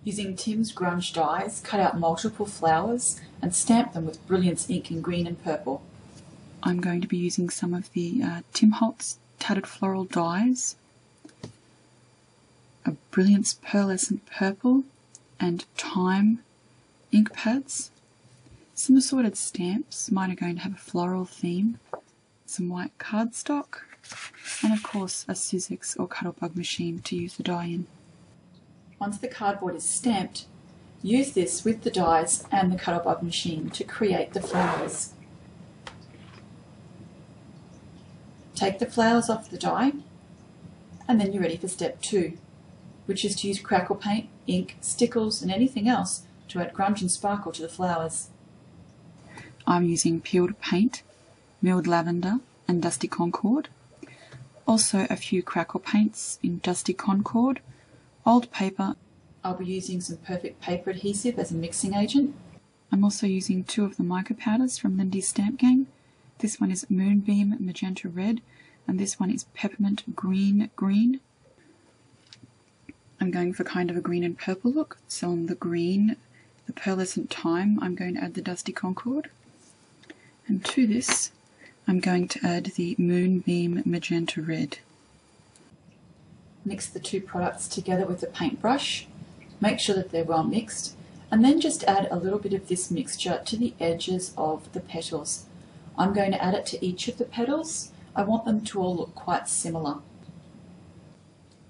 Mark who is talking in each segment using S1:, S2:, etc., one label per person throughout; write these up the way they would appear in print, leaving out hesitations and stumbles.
S1: Using Tim's grunge dies, cut out multiple flowers and stamp them with Brilliance ink in green and purple. I'm going to be using some of the Tim Holtz Tattered Floral dies, a Brilliance Pearlescent Purple and Thyme ink pads, some assorted stamps. Mine are going to have a floral theme, some white cardstock, and of course a Sizzix or Cuttlebug machine to use the die in. Once the cardboard is stamped, use this with the dies and the Cuttlebug machine to create the flowers. Take the flowers off the die, and then you're ready for step 2, which is to use crackle paint, ink, Stickles and anything else to add grunge and sparkle to the flowers. I'm using peeled paint, Milled Lavender and Dusty Concord, also a few crackle paints in Dusty Concord, Old Paper. I'll be using some Perfect Paper Adhesive as a mixing agent. I'm also using 2 of the mica powders from Lindy's Stamp Gang. This one is Moonbeam Magenta Red and this one is Peppermint Green. I'm going for kind of a green and purple look, so on the green, the Pearlescent Thyme, I'm going to add the Dusty Concord. And to this, I'm going to add the Moonbeam Magenta Red. Mix the 2 products together with a paintbrush, make sure that they're well mixed, and then just add a little bit of this mixture to the edges of the petals. I'm going to add it to each of the petals. I want them to all look quite similar.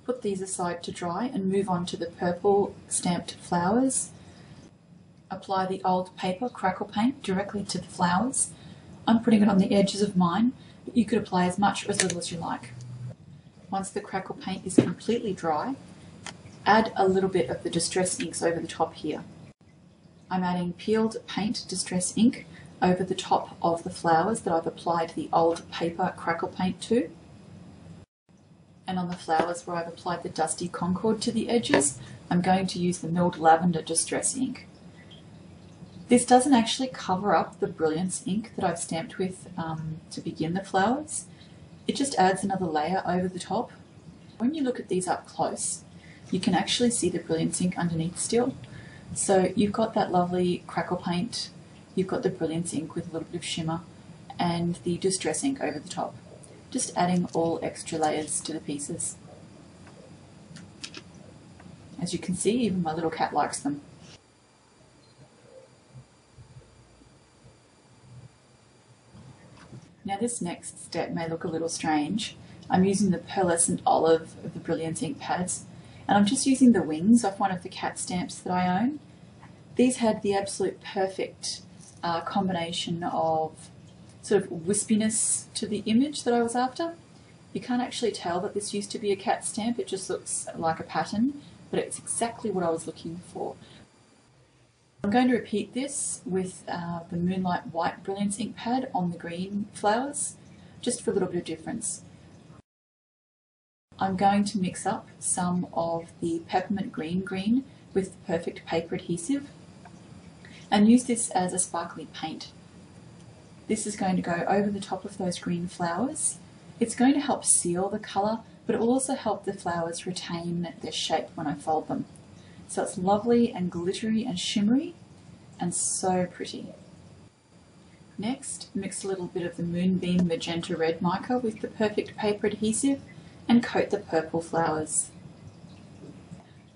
S1: Put these aside to dry and move on to the purple stamped flowers. Apply the Old Paper Crackle paint directly to the flowers. I'm putting it on the edges of mine, but you could apply as much or as little as you like. Once the crackle paint is completely dry, add a little bit of the Distress inks over the top here. I'm adding peeled paint Distress ink over the top of the flowers that I've applied the Old Paper Crackle paint to. And on the flowers where I've applied the Dusty Concord to the edges, I'm going to use the Milled Lavender Distress ink. This doesn't actually cover up the Brilliance ink that I've stamped with to begin the flowers. It just adds another layer over the top. When you look at these up close, you can actually see the Brilliance ink underneath still. So you've got that lovely crackle paint, you've got the Brilliance ink with a little bit of shimmer, and the Distress ink over the top. Just adding all extra layers to the pieces. As you can see, even my little cat likes them. Now this next step may look a little strange. I'm using the Pearlescent Olive of the Brilliance ink pads, and I'm just using the wings off one of the cat stamps that I own. These had the absolute perfect combination of sort of wispiness to the image that I was after. You can't actually tell that this used to be a cat stamp, it just looks like a pattern, but it's exactly what I was looking for. I'm going to repeat this with the Moonlight White Brilliance ink pad on the green flowers, just for a little bit of difference. I'm going to mix up some of the Peppermint Green with the Perfect Paper Adhesive and use this as a sparkly paint. This is going to go over the top of those green flowers. It's going to help seal the colour, but it will also help the flowers retain their shape when I fold them. So it's lovely and glittery and shimmery and so pretty. Next, mix a little bit of the Moonbeam Magenta Red Mica with the Perfect Paper Adhesive and coat the purple flowers.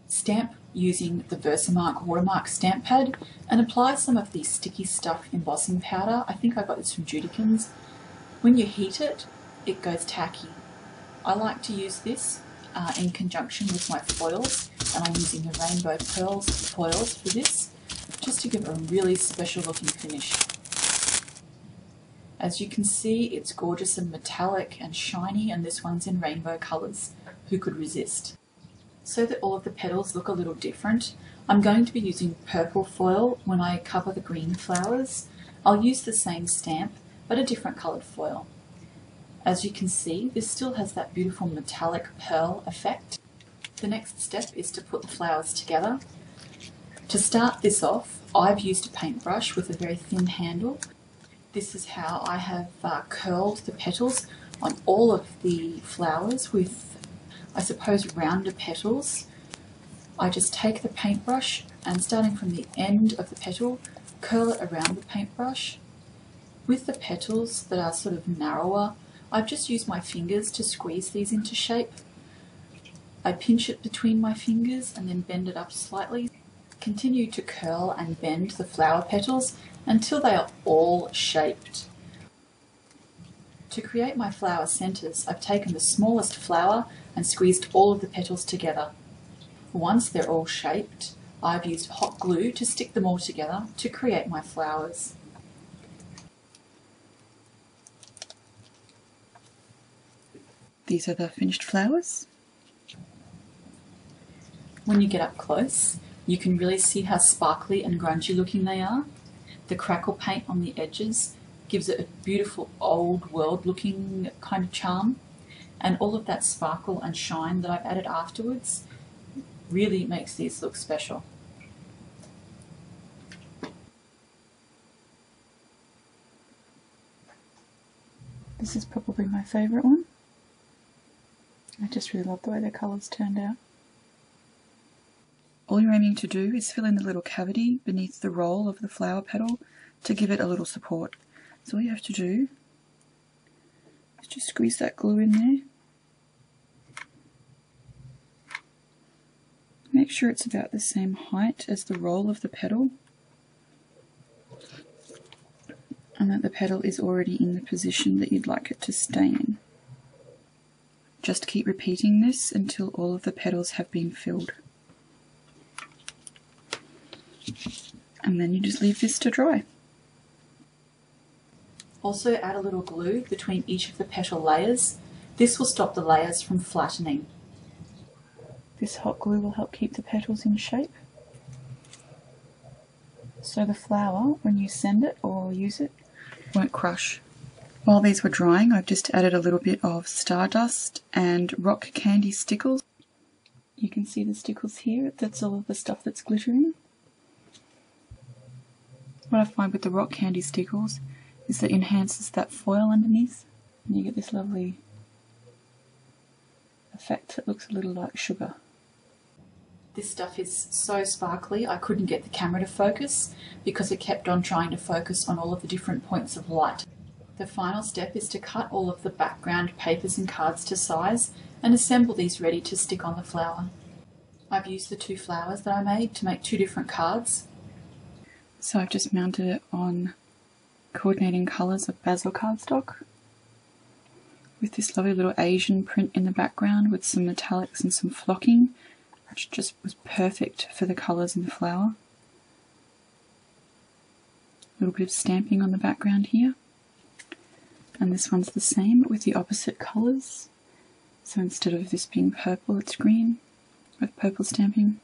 S1: Stamp using the Versamark Watermark stamp pad and apply some of the Sticky Stuff embossing powder. I think I got this from Judikins. When you heat it, it goes tacky. I like to use this in conjunction with my foils, and I'm using the Rainbow Pearls foils for this, just to give a really special looking finish. As you can see, it's gorgeous and metallic and shiny, and this one's in rainbow colours. Who could resist? So that all of the petals look a little different, I'm going to be using purple foil when I cover the green flowers. I'll use the same stamp, but a different coloured foil. As you can see, this still has that beautiful metallic pearl effect. The next step is to put the flowers together. To start this off, I've used a paintbrush with a very thin handle. This is how I have curled the petals on all of the flowers with, I suppose, rounder petals. I just take the paintbrush and, starting from the end of the petal, curl it around the paintbrush. With the petals that are sort of narrower, I've just used my fingers to squeeze these into shape. I pinch it between my fingers and then bend it up slightly. Continue to curl and bend the flower petals until they are all shaped. To create my flower centres, I've taken the smallest flower and squeezed all of the petals together. Once they're all shaped, I've used hot glue to stick them all together to create my flowers. These are the finished flowers. When you get up close, you can really see how sparkly and grungy looking they are. The crackle paint on the edges gives it a beautiful old world looking kind of charm, and all of that sparkle and shine that I've added afterwards really makes these look special. This is probably my favourite one. I just really love the way the colours turned out. All you're aiming to do is fill in the little cavity beneath the roll of the flower petal to give it a little support. So all you have to do is just squeeze that glue in there. Make sure it's about the same height as the roll of the petal, and that the petal is already in the position that you'd like it to stay in. Just keep repeating this until all of the petals have been filled. And then you just leave this to dry. Also add a little glue between each of the petal layers. This will stop the layers from flattening. This hot glue will help keep the petals in shape. So the flower, when you send it or use it, won't crush. While these were drying, I've just added a little bit of Stardust and rock candy stickles. You can see the stickles here, that's all of the stuff that's glittering. What I find with the rock candy stickles is that it enhances that foil underneath, and you get this lovely effect that looks a little like sugar. This stuff is so sparkly I couldn't get the camera to focus because it kept on trying to focus on all of the different points of light. The final step is to cut all of the background papers and cards to size and assemble these ready to stick on the flower. I've used the two flowers that I made to make two different cards. So I've just mounted it on coordinating colours of basil cardstock with this lovely little Asian print in the background with some metallics and some flocking, which just was perfect for the colours in the flower. A little bit of stamping on the background here. And this one's the same but with the opposite colours. So instead of this being purple, it's green with purple stamping.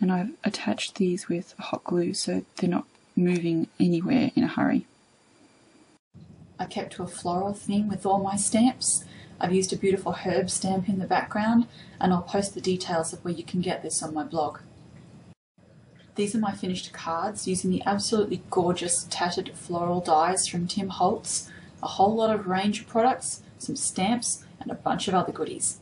S1: And I've attached these with hot glue so they're not moving anywhere in a hurry. I kept to a floral theme with all my stamps. I've used a beautiful herb stamp in the background, and I'll post the details of where you can get this on my blog. These are my finished cards using the absolutely gorgeous Tattered Floral dies from Tim Holtz, a whole lot of range of products, some stamps, and a bunch of other goodies.